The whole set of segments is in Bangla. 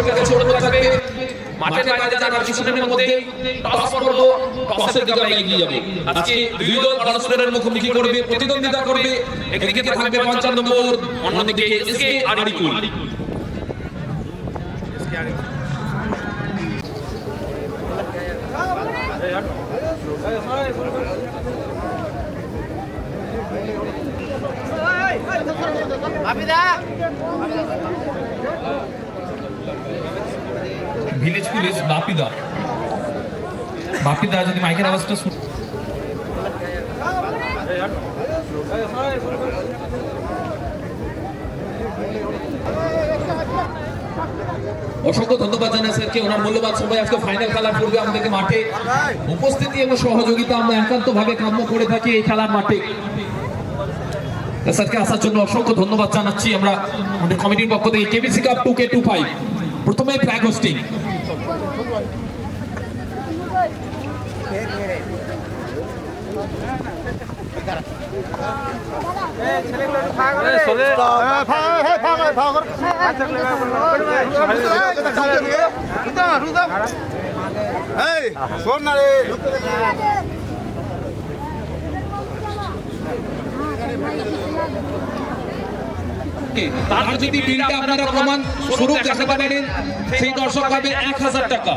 দর্শকের কাছে অনুরোধ থাকবে মাঠের বাইরে যারা কিছুক্ষণের মধ্যে টস করব, টসের দিকে আমরা এগিয়ে যাব। আজকে দুই দল পরস্পরের মুখোমুখি করবে, প্রতিদ্বন্দ্বিতা করবে। একদিকে থাকবে ৫৫ নম্বর, অন্যদিকে এসকে আরিকুল। ভিলেজ পুলিশ বাপিদা যদি মাইকের আওয়াজটা অসংখ্য ধন্যবাদ জানাই স্যারকে, ওনার মূল্যবান সময় আজকে ফাইনাল খেলার পূর্বে আমাদেরকে মাঠে উপস্থিতি এবং সহযোগিতা আমরা একান্তভাবে কাম্য করে থাকি এই খেলার মাঠে। স্যারকে আসার জন্য অসংখ্য ধন্যবাদ জানাচ্ছি আমরা আমাদের কমিটির পক্ষ থেকে। কেবিসি কাপ 2K25 প্রথমে ফ্ল্যাগ হোস্টিং। তার যদি বিলটা আপনারা প্রমাণ স্বরূপ দেখাতে পারেন সেই দর্শক পাবে ১০০০ টাকা।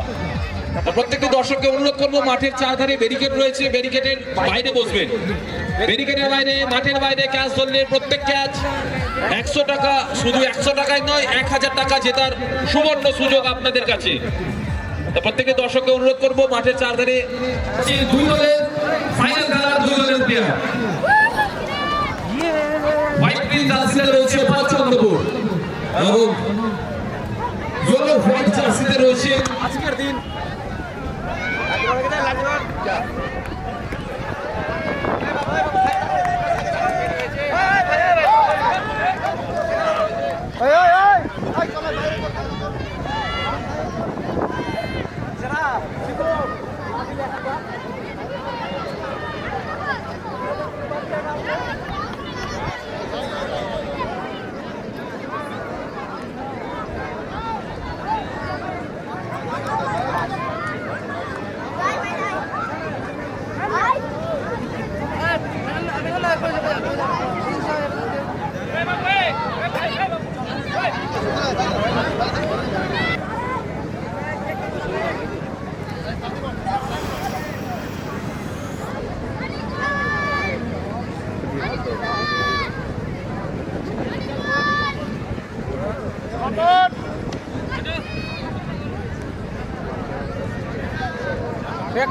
প্রত্যেকটি দর্শককে অনুরোধ করবো, মাঠের চারধারে ব্যারিকেড রয়েছে, ব্যারিকেডের বাইরে বসবেন। ব্যারিকেডের বাইরে, মাঠের বাইরে ক্যাচ ধরলে প্রত্যেক ক্যাচ ১০০ টাকা। শুধু ১০০ টাকায় নয়, ১০০০ টাকা জেতার সুবর্ণ সুযোগ আপনাদের কাছে। প্রত্যেকটি দর্শককে অনুরোধ করবো, মাঠের চারধারে দুই দলের ফাইনাল খেলার দুই দলের প্লেয়ার। হোয়াইট গ্রিন জার্সিতে রয়েছে ৫৫ নম্বর এবং ইয়েলো হোয়াইট জার্সিতে রয়েছে আজকের দিন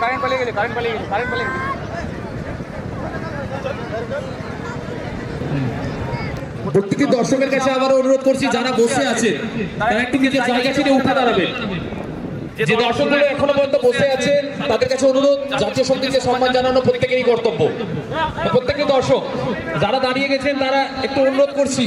কারেন্ট পালিয়ে গেলে প্রত্যেকটি দর্শকের কাছে আবার অনুরোধ করছি, যারা বসে আছে তারা একটু নিজের জায়গা ছেড়ে উঠে দাঁড়াবেন। যে দর্শকগুলো এখনো পর্যন্ত বসে আছে তাদের কাছে অনুরোধ, জাতীয় সঙ্গীতকে সম্মান জানানো প্রত্যেকেরই কর্তব্য। প্রত্যেকটি দর্শক যারা দাঁড়িয়ে গেছেন তারা একটু অনুরোধ করছি।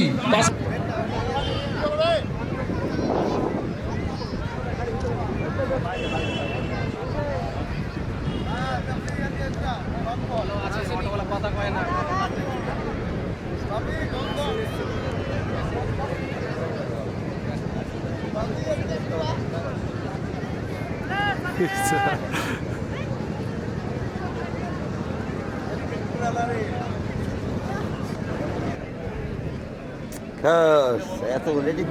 এত রেডি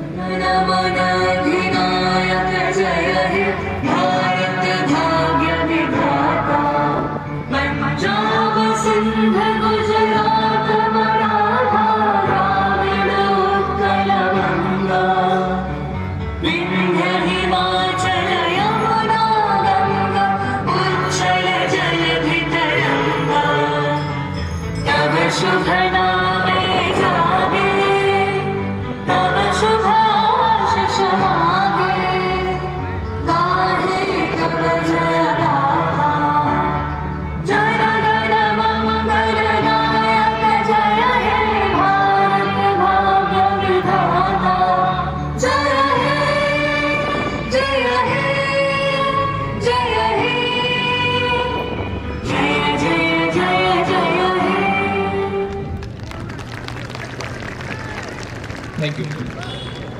থ্যাংক ইউ।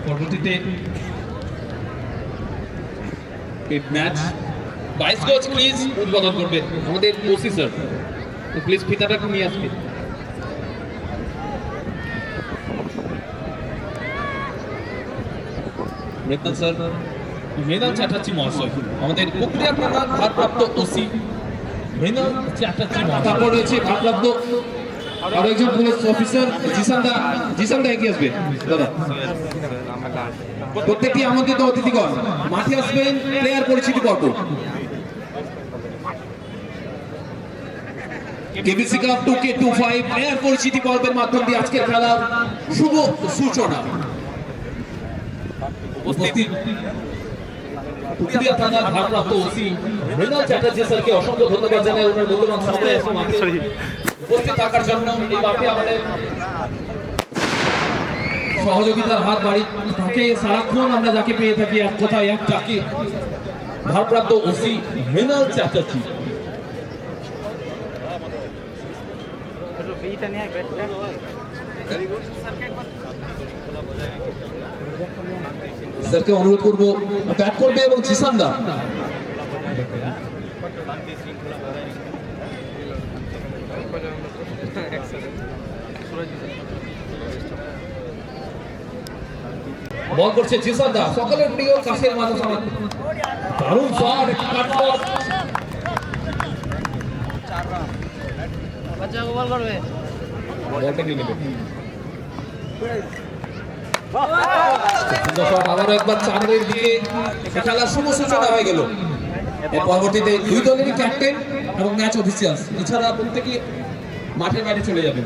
পরবর্তীতে এই ম্যাচ 22 গজ প্লিজ উদ্বোধন করবেন আমাদের ওসি স্যার, প্লিজ ফিতাটা একটু নিয়ে আসবেন। মৃত্যু স্যার, মৃণাল চ্যাটার্জি মহাশয় আমাদের প্রক্রিয়া থানার ভারপ্রাপ্ত ওসি মৃণাল চ্যাটার্জি মহাশয়। তারপর রয়েছে ভারপ্রাপ্ত আরো একজন পুলিশ অফিসার জিসানদা এগিয়ে আসবেন দাদা। প্রত্যেকটি আমন্ত্রিত অতিথিগণ মাঠে আসবেন প্লেয়ার পরিচিতি পর্ব। কেবিসি ক্লাব 2K25 প্লেয়ার পরিচিতি পর্বের মাধ্যম দিয়ে আজকের খেলার শুভ সূচনা। উপস্থিত পুরুলিয়া থানার ভারপ্রাপ্ত ওসি মৃণাল চ্যাটার্জি স্যারকে অসংখ্য ধন্যবাদ জানাই ওনার মূল্যবান সময় উপস্থিত থাকার জন্য। এই মাঠে আমাদের সহযোগিতার হাত বাড়ি থাকে সারাক্ষণ, আমরা যাকে পেয়ে থাকি এক কথায় এক ডাকে ভারপ্রাপ্ত ওসি মৃণাল চ্যাটার্জি। স্যারকে অনুরোধ করবো ব্যাট করবে এবং জিসানদা বল করছে। জিসানদা সকলের প্রিয় কাছের মানুষ, আমার দারুণ শট, কাট বল। বলটা নিয়ে নেবে। আবারও একবার চারের দিকে খেলার শুভ সূচনা হয়ে গেল। এর পরবর্তীতে দুই দলেরই ক্যাপ্টেন এবং ম্যাচ অফিসিয়ালস এছাড়া প্রত্যেকে মাঠের বাইরে চলে যাবেন।